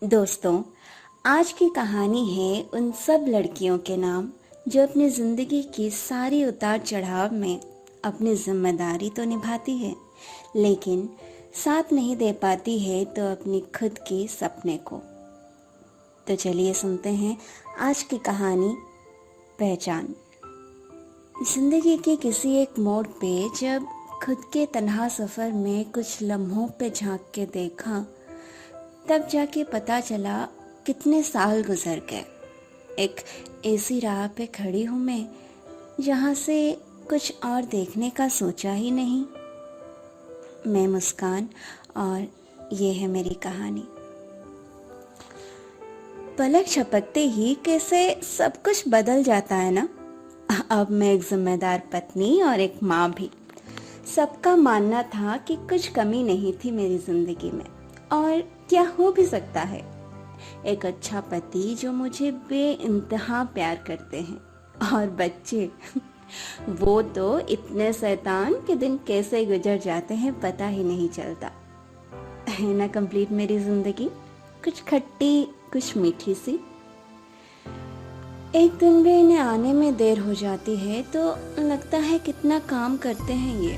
दोस्तों, आज की कहानी है उन सब लड़कियों के नाम जो अपनी ज़िंदगी की सारी उतार चढ़ाव में अपनी जिम्मेदारी तो निभाती है, लेकिन साथ नहीं दे पाती है तो अपनी खुद के सपने को। तो चलिए सुनते हैं आज की कहानी, पहचान। जिंदगी के किसी एक मोड़ पे जब खुद के तन्हा सफ़र में कुछ लम्हों पे झांक के देखा, तब जाके पता चला कितने साल गुजर गए। एक ऐसी राह पे खड़ी हूँ मैं जहाँ से कुछ और देखने का सोचा ही नहीं। मैं मुस्कान और ये है मेरी कहानी। पलक झपकते ही कैसे सब कुछ बदल जाता है ना। अब मैं एक जिम्मेदार पत्नी और एक माँ भी। सबका मानना था कि कुछ कमी नहीं थी मेरी जिंदगी में, और क्या हो भी सकता है। एक अच्छा पति जो मुझे बेइंतहा प्यार करते हैं, और बच्चे वो तो इतने शैतान के दिन कैसे गुजर जाते हैं पता ही नहीं चलता है ना। कंप्लीट मेरी जिंदगी, कुछ खट्टी कुछ मीठी सी। एक दिन भी इन्हें आने में देर हो जाती है तो लगता है कितना काम करते हैं ये,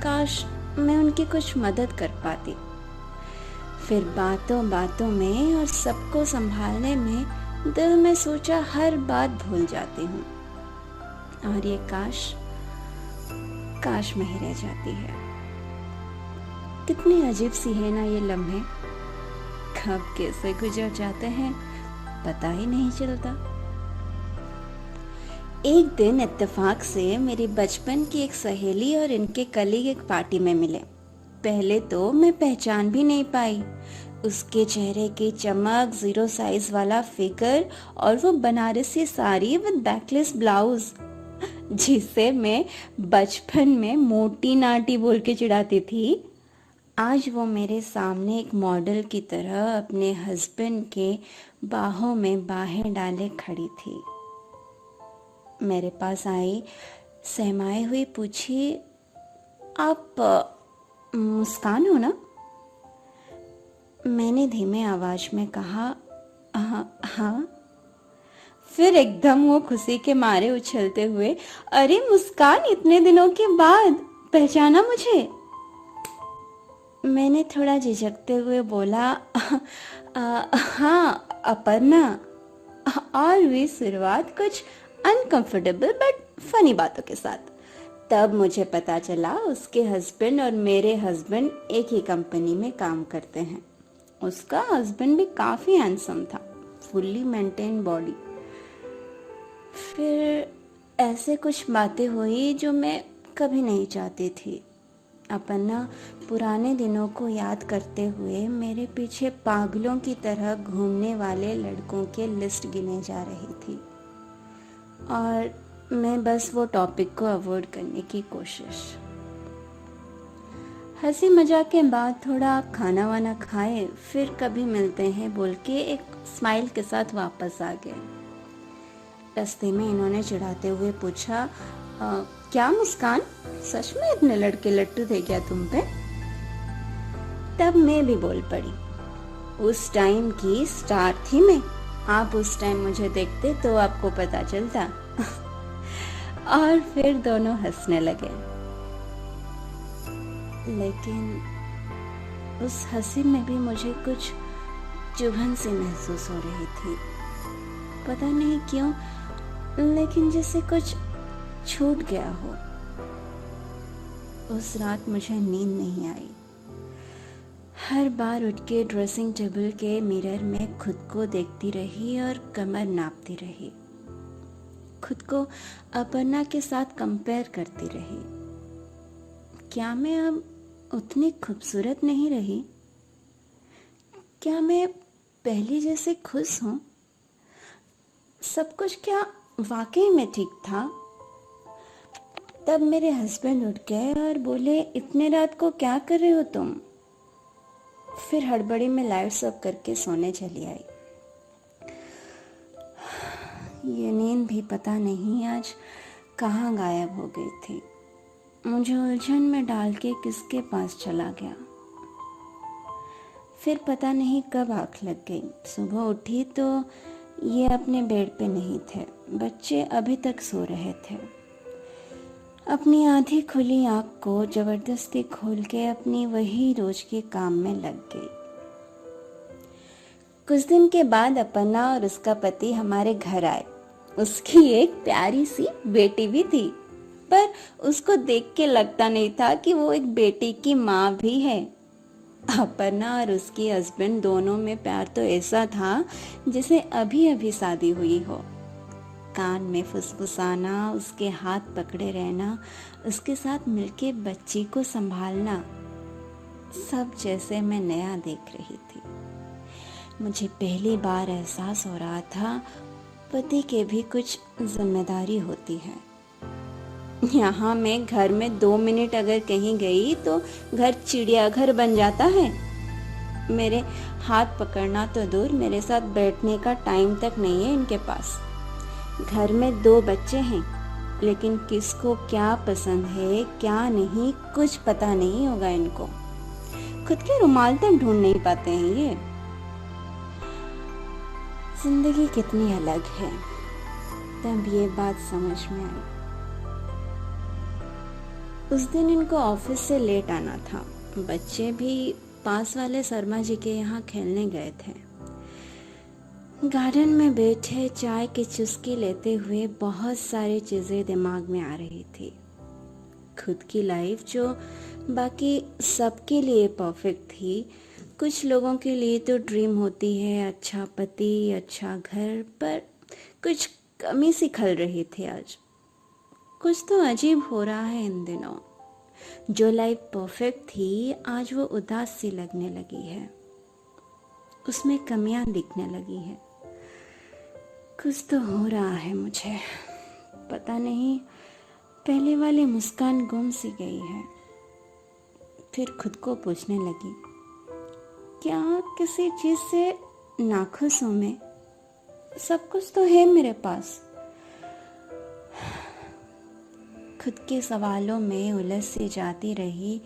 काश मैं उनकी कुछ मदद कर पाती। फिर बातों बातों में और सबको संभालने में दिल में सोचा हर बात भूल जाती हूँ, और ये काश में ही रह जाती है। कितनी अजीब सी है ना ये लम्हे, कब कैसे गुजर जाते हैं पता ही नहीं चलता। एक दिन इत्तेफाक से मेरी बचपन की एक सहेली और इनके कलीग एक पार्टी में मिले। पहले तो मैं पहचान भी नहीं पाई। उसके चेहरे की चमक, 0 साइज वाला फिगर और वो Banarasi sari with backless blouse, जिसे मैं बचपन में मोटी नाटी बोल के चिढ़ाती थी, आज वो मेरे सामने एक मॉडल की तरह अपने हस्बैंड के बाहों में बाहें डाले खड़ी थी। मेरे पास आई, सहमाए हुई पूछी, आप मुस्कान हो ना? मैंने धीमे आवाज में कहा, हाँ। फिर एकदम वो खुशी के मारे उछलते हुए, अरे मुस्कान, इतने दिनों के बाद पहचाना मुझे? मैंने थोड़ा झिझकते हुए बोला, हाँ अपर्णा। और हुई शुरुआत कुछ अनकंफर्टेबल बट फनी बातों के साथ। तब मुझे पता चला उसके हस्बैंड और मेरे हस्बैंड एक ही कंपनी में काम करते हैं। उसका हस्बैंड भी काफी हैंडसम था, फुल्ली मेंटेन बॉडी। फिर ऐसे कुछ बातें हुई जो मैं कभी नहीं चाहती थी। अपना पुराने दिनों को याद करते हुए मेरे पीछे पागलों की तरह घूमने वाले लड़कों के लिस्ट गिने जा रही थी, और मैं बस वो टॉपिक को अवॉइड करने की कोशिश। हंसी मजाक के बाद थोड़ा खाना वाना खाए, फिर कभी मिलते हैं बोल के एक स्माइल के साथ वापस आ गए। रास्ते में इन्होंने चिढ़ाते हुए पूछा, क्या मुस्कान, सच में इतने लड़के लट्टू थे क्या तुम पे? तब मैं भी बोल पड़ी, उस टाइम की स्टार थी मैं। आप उस टाइम मुझे देखते तो आपको पता चलता। और फिर दोनों हंसने लगे, लेकिन उस हंसी में भी मुझे कुछ चुभन सी महसूस हो रही थी। पता नहीं क्यों, लेकिन जैसे कुछ छूट गया हो। उस रात मुझे नींद नहीं आई। हर बार उठ के ड्रेसिंग टेबल के मिरर में खुद को देखती रही और कमर नापती रही। खुद को अपर्णा के साथ कंपेयर करती रही। क्या मैं अब उतनी खूबसूरत नहीं रही? क्या मैं पहले जैसे खुश हूँ? सब कुछ क्या वाकई में ठीक था? तब मेरे हस्बैंड उठ गए और बोले, इतने रात को क्या कर रहे हो तुम? फिर हड़बड़ी में लाइट्स ऑफ करके सोने चली आई। ये नींद भी पता नहीं आज कहाँ गायब हो गई थी। मुझे उलझन में डाल के किसके पास चला गया। फिर पता नहीं कब आँख लग गई। सुबह उठी तो ये अपने बेड पे नहीं थे। बच्चे अभी तक सो रहे थे। अपनी आधी खुली आँख को जबरदस्ती खोल के अपनी वही रोज के काम में लग गई। कुछ दिन के बाद अपर्णा और उसका पति हमारे घर आए। उसकी एक प्यारी सी बेटी भी थी, पर उसको देख के लगता नहीं था कि वो एक बेटी की माँ भी है। अपर्णा और उसकी हस्बैंड दोनों में प्यार तो ऐसा था जैसे अभी अभी शादी हुई हो। कान में फुसफुसाना, उसके हाथ पकड़े रहना, उसके साथ मिलके बच्ची को संभालना, सब जैसे मैं नया देख रही थी। मुझे पहली बार एहसास हो रहा था पति के भी कुछ जिम्मेदारी होती है। यहाँ मैं घर में 2 मिनट अगर कहीं गई तो घर चिड़ियाघर बन जाता है। मेरे हाथ पकड़ना तो दूर, मेरे साथ बैठने का टाइम तक नहीं है इनके पास। घर में 2 बच्चे हैं, लेकिन किसको क्या पसंद है क्या नहीं कुछ पता नहीं होगा इनको। खुद के रुमाल तक ढूंढ नहीं पाते हैं ये। जिंदगी कितनी अलग है, तब ये बात समझ में आई। उस दिन इनको ऑफिस से लेट आना था। बच्चे भी पास वाले शर्मा जी के यहाँ खेलने गए थे। गार्डन में बैठे चाय की चुस्की लेते हुए बहुत सारी चीजें दिमाग में आ रही थी। खुद की लाइफ जो बाकी सबके लिए परफेक्ट थी, कुछ लोगों के लिए तो ड्रीम होती है अच्छा पति, अच्छा घर, पर कुछ कमी सी खल रही थी आज। कुछ तो अजीब हो रहा है इन दिनों। जो लाइफ परफेक्ट थी आज वो उदास सी लगने लगी है, उसमें कमियां दिखने लगी है। कुछ तो हो रहा है मुझे, पता नहीं। पहले वाली मुस्कान गुम सी गई है। फिर खुद को पूछने लगी, क्या किसी चीज से नाखुश हूं मैं? सब कुछ तो है मेरे पास। खुद के सवालों में उलझ सी जाती रही,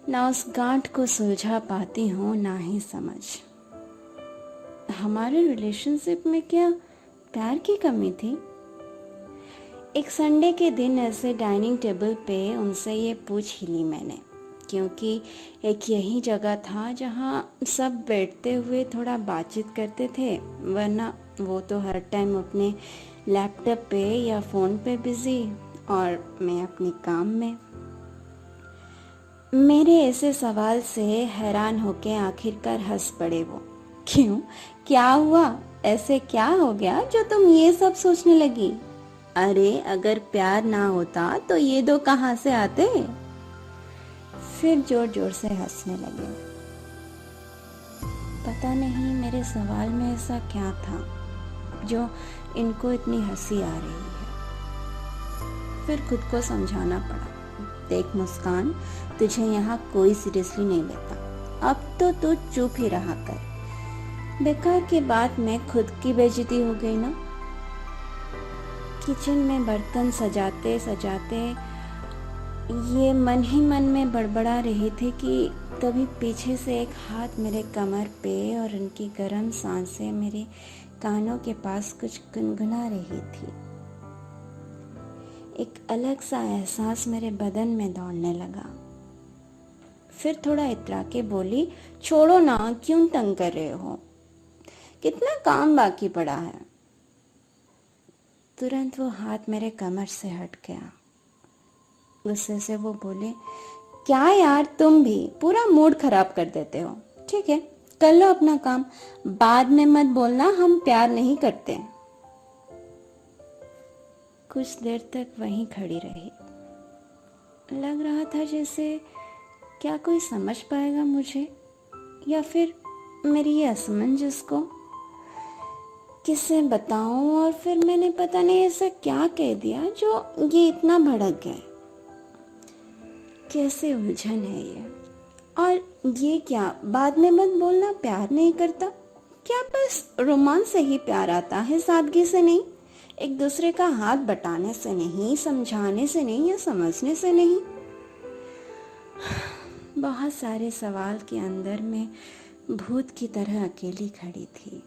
ना उस गांठ को सुलझा पाती हूँ ना ही समझ। हमारे रिलेशनशिप में क्या प्यार की कमी थी? एक संडे के दिन ऐसे डाइनिंग टेबल पे उनसे ये पूछ ही ली मैंने, क्योंकि एक यही जगह था जहाँ सब बैठते हुए थोड़ा बातचीत करते थे, वरना वो तो हर टाइम अपने लैपटॉप पे या फोन पे बिजी और मैं अपने काम में। मेरे ऐसे सवाल से हैरान होके आखिरकार हंस पड़े वो। क्यों, क्या हुआ? ऐसे क्या हो गया जो तुम ये सब सोचने लगी? अरे अगर प्यार ना होता तो ये दो कहाँ से आते? फिर जोर जोर से हंसने लगे। पता नहीं मेरे सवाल में ऐसा क्या था जो इनको इतनी हंसी आ रही है। फिर खुद को समझाना पड़ा, देख मुस्कान, तुझे यहाँ कोई सीरियसली नहीं लेता, अब तो तू चुप ही रहा कर। बेकार की बात में खुद की बेइज्जती हो गई ना। किचन में बर्तन सजाते सजाते ये मन ही मन में बड़बड़ा रही थी कि तभी पीछे से एक हाथ मेरे कमर पे और उनकी गर्म सांसें मेरे कानों के पास कुछ गुनगुना रही थी। एक अलग सा एहसास मेरे बदन में दौड़ने लगा। फिर थोड़ा इतरा के बोली, छोड़ो ना, क्यों तंग कर रहे हो? कितना काम बाकी पड़ा है। तुरंत वो हाथ मेरे कमर से हट गया। गुस्से से वो बोले, क्या यार, तुम भी पूरा मूड खराब कर देते हो। ठीक है, कर लो अपना काम, बाद में मत बोलना हम प्यार नहीं करते। कुछ देर तक वहीं खड़ी रही। लग रहा था जैसे क्या कोई समझ पाएगा मुझे, या फिर मेरी ये असमंजस को किससे बताऊं। और फिर मैंने पता नहीं ऐसा क्या कह दिया जो ये इतना भड़क गए। कैसे उलझन है ये। और ये क्या, बाद में मत बोलना प्यार नहीं करता? क्या बस रोमांस से ही प्यार आता है, सादगी से नहीं? एक दूसरे का हाथ बटाने से नहीं, समझाने से नहीं, या समझने से नहीं? बहुत सारे सवाल के अंदर में भूत की तरह अकेली खड़ी थी।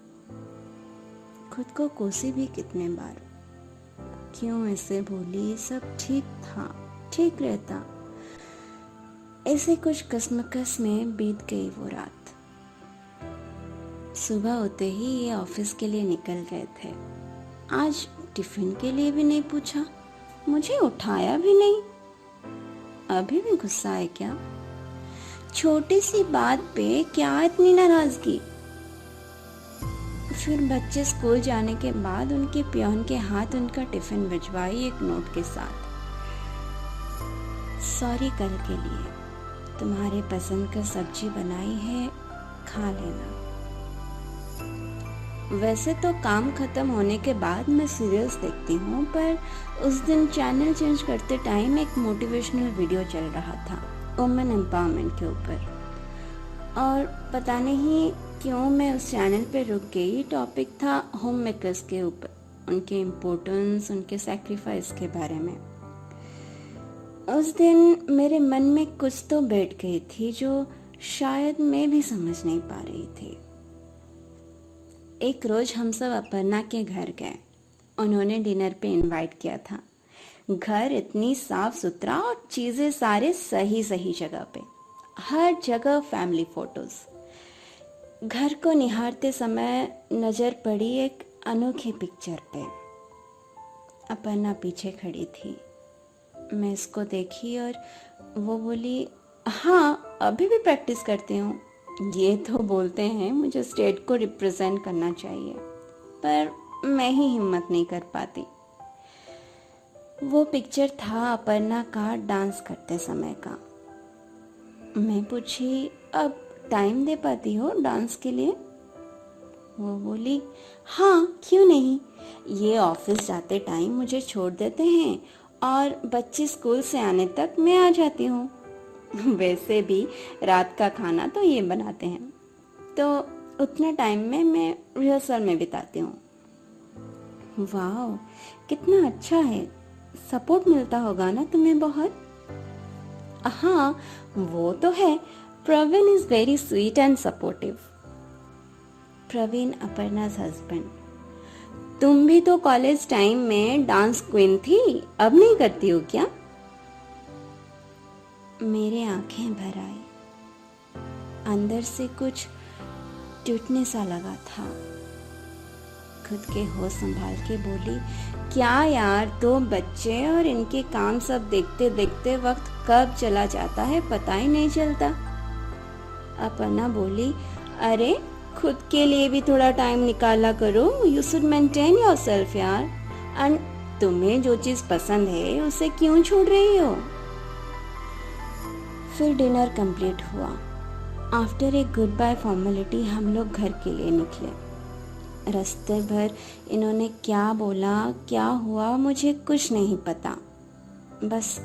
खुद को कोसी भी कितने बार, क्यों ऐसे बोली, सब ठीक था, ठीक रहता। ऐसे कुछ कसमकस में बीत गई वो रात। सुबह होते ही ये ऑफिस के लिए निकल गए थे। आज टिफिन के लिए भी नहीं पूछा, मुझे उठाया भी नहीं। अभी भी गुस्सा है क्या? छोटी सी बात पे क्या इतनी नाराजगी? फिर बच्चे स्कूल जाने के बाद उनके पियोन के हाथ उनका टिफिन भिजवाई एक नोट के साथ। सॉरी, कल के लिए तुम्हारे पसंद का सब्जी बनाई है, खा लेना। वैसे तो काम खत्म होने के बाद मैं सीरियल्स देखती हूँ, पर उस दिन चैनल चेंज करते टाइम एक मोटिवेशनल वीडियो चल रहा था वुमेन एम्पावरमेंट के ऊपर, और पता नहीं क्यों मैं उस चैनल पे रुक गई। टॉपिक था होम मेकर्स के ऊपर, उनके इम्पोर्टेंस, उनके सैक्रिफाइस के बारे में। उस दिन मेरे मन में कुछ तो बैठ गई थी जो शायद मैं भी समझ नहीं पा रही थी। एक रोज हम सब अपर्णा के घर गए। उन्होंने डिनर पे इनवाइट किया था। घर इतनी साफ सुथरा और चीजें सारे सही सही जगह पे, हर जगह फैमिली फोटोज। घर को निहारते समय नजर पड़ी एक अनोखी पिक्चर पे। अपर्णा पीछे खड़ी थी। मैं इसको देखी और वो बोली, हाँ अभी भी प्रैक्टिस करती हूँ। ये तो बोलते हैं मुझे स्टेट को रिप्रेजेंट करना चाहिए, पर मैं ही हिम्मत नहीं कर पाती। वो पिक्चर था अपर्णा का डांस करते समय का। मैं पूछी, अब टाइम दे पाती हो डांस के लिए? वो बोली, हाँ क्यों नहीं, ये ऑफिस जाते टाइम मुझे छोड़ देते हैं और बच्चे स्कूल से आने तक मैं आ जाती हूँ। वैसे भी रात का खाना तो ये बनाते हैं, तो उतना टाइम में मैं रिहर्सल में बिताती हूँ। वाह, कितना अच्छा है, सपोर्ट मिलता होगा ना तुम्हें बहुत? हाँ वो तो है, Praveen is very sweet and supportive. Praveen Aparna's husband. तुम भी तो कॉलेज टाइम में डांस क्वीन थी, अब नहीं करती हो क्या? मेरे आंखें भर आई। अंदर से कुछ टूटने सा लगा था। खुद के होश संभाल के बोली, क्या यार, 2 बच्चे और इनके काम सब देखते देखते वक्त कब चला जाता है पता ही नहीं चलता। अपर्णा बोली, अरे खुद के लिए भी थोड़ा टाइम निकाला करो, यू शुड मेंटेन योरसेल्फ यार। एंड तुम्हें जो चीज पसंद है उसे क्यों छोड़ रही हो? फिर डिनर कंप्लीट हुआ। After a goodbye formality हम लोग घर के लिए निकले। रास्ते भर इन्होंने क्या बोला, क्या हुआ, मुझे कुछ नहीं पता। बस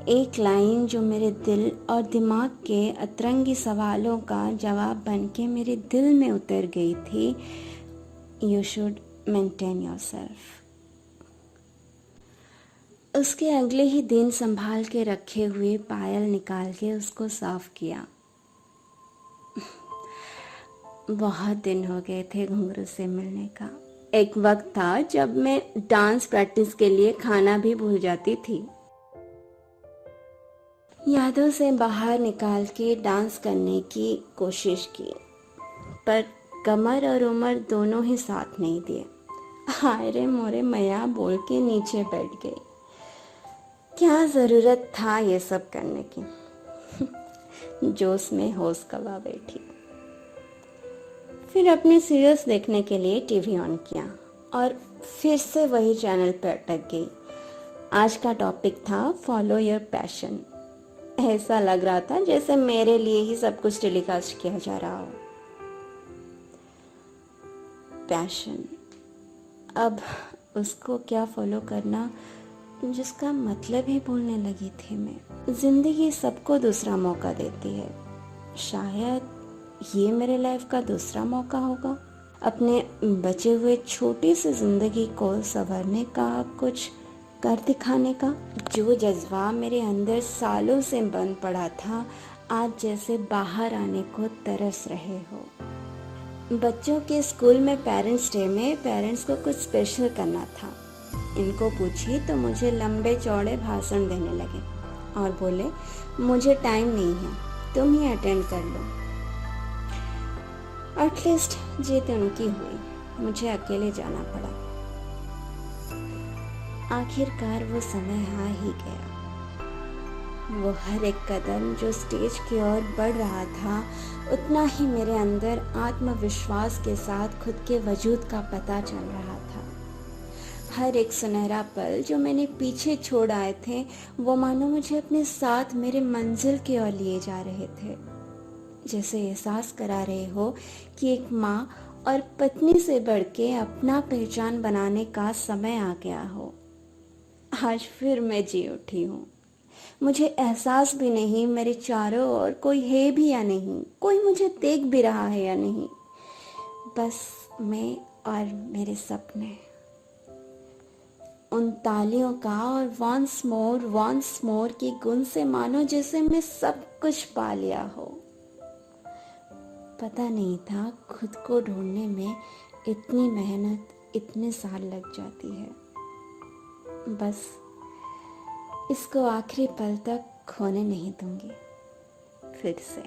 एक लाइन जो मेरे दिल और दिमाग के अतरंगी सवालों का जवाब बन के मेरे दिल में उतर गई थी, यू शुड मेंटेन योरसेल्फ। उसके अगले ही दिन संभाल के रखे हुए पायल निकाल के उसको साफ किया। बहुत दिन हो गए थे घुंघरू से मिलने का। एक वक्त था जब मैं डांस प्रैक्टिस के लिए खाना भी भूल जाती थी। यादों से बाहर निकाल के डांस करने की कोशिश की, पर कमर और उम्र दोनों ही साथ नहीं दिए। हाय रे मोरे मैया बोल के नीचे बैठ गई। क्या जरूरत था ये सब करने की? जोश में होश गवा बैठी। फिर अपने सीरियल्स देखने के लिए टीवी ऑन किया और फिर से वही चैनल पर अटक गई। आज का टॉपिक था फॉलो योर पैशन। ऐसा लग रहा था जैसे मेरे लिए ही सब कुछ टेलीकास्ट किया जा रहा हो। पैशन, अब उसको क्या फॉलो करना जिसका मतलब ही भूलने लगी थी मैं। जिंदगी सबको दूसरा मौका देती है, शायद ये मेरे लाइफ का दूसरा मौका होगा अपने बचे हुए छोटी सी जिंदगी को संवरने का, कुछ कर दिखाने का। जो जज्बा मेरे अंदर सालों से बंद पड़ा था, आज जैसे बाहर आने को तरस रहे हो। बच्चों के स्कूल में पेरेंट्स डे में पेरेंट्स को कुछ स्पेशल करना था। इनको पूछी तो मुझे लंबे चौड़े भाषण देने लगे और बोले मुझे टाइम नहीं है, तुम ही अटेंड कर लो। एटलीस्ट जीत उनकी हुई, मुझे अकेले जाना पड़ा। आखिरकार वो समय आ ही गया। वो हर एक कदम जो स्टेज की ओर बढ़ रहा था, उतना ही मेरे अंदर आत्मविश्वास के साथ खुद के वजूद का पता चल रहा था। हर एक सुनहरा पल जो मैंने पीछे छोड़ आए थे, वो मानो मुझे अपने साथ मेरे मंजिल की ओर लिए जा रहे थे। जैसे एहसास करा रहे हो कि एक माँ और पत्नी से बढ़ के अपना पहचान बनाने का समय आ गया हो। आज फिर मैं जी उठी हूँ। मुझे एहसास भी नहीं मेरे चारों ओर कोई है भी या नहीं, कोई मुझे देख भी रहा है या नहीं। बस मैं और मेरे सपने। उन तालियों का और वंस मोर की गुन से मानो जैसे मैं सब कुछ पा लिया हो। पता नहीं था खुद को ढूंढने में इतनी मेहनत, इतने साल लग जाती है। बस इसको आखिरी पल तक खोने नहीं दूंगी फिर से।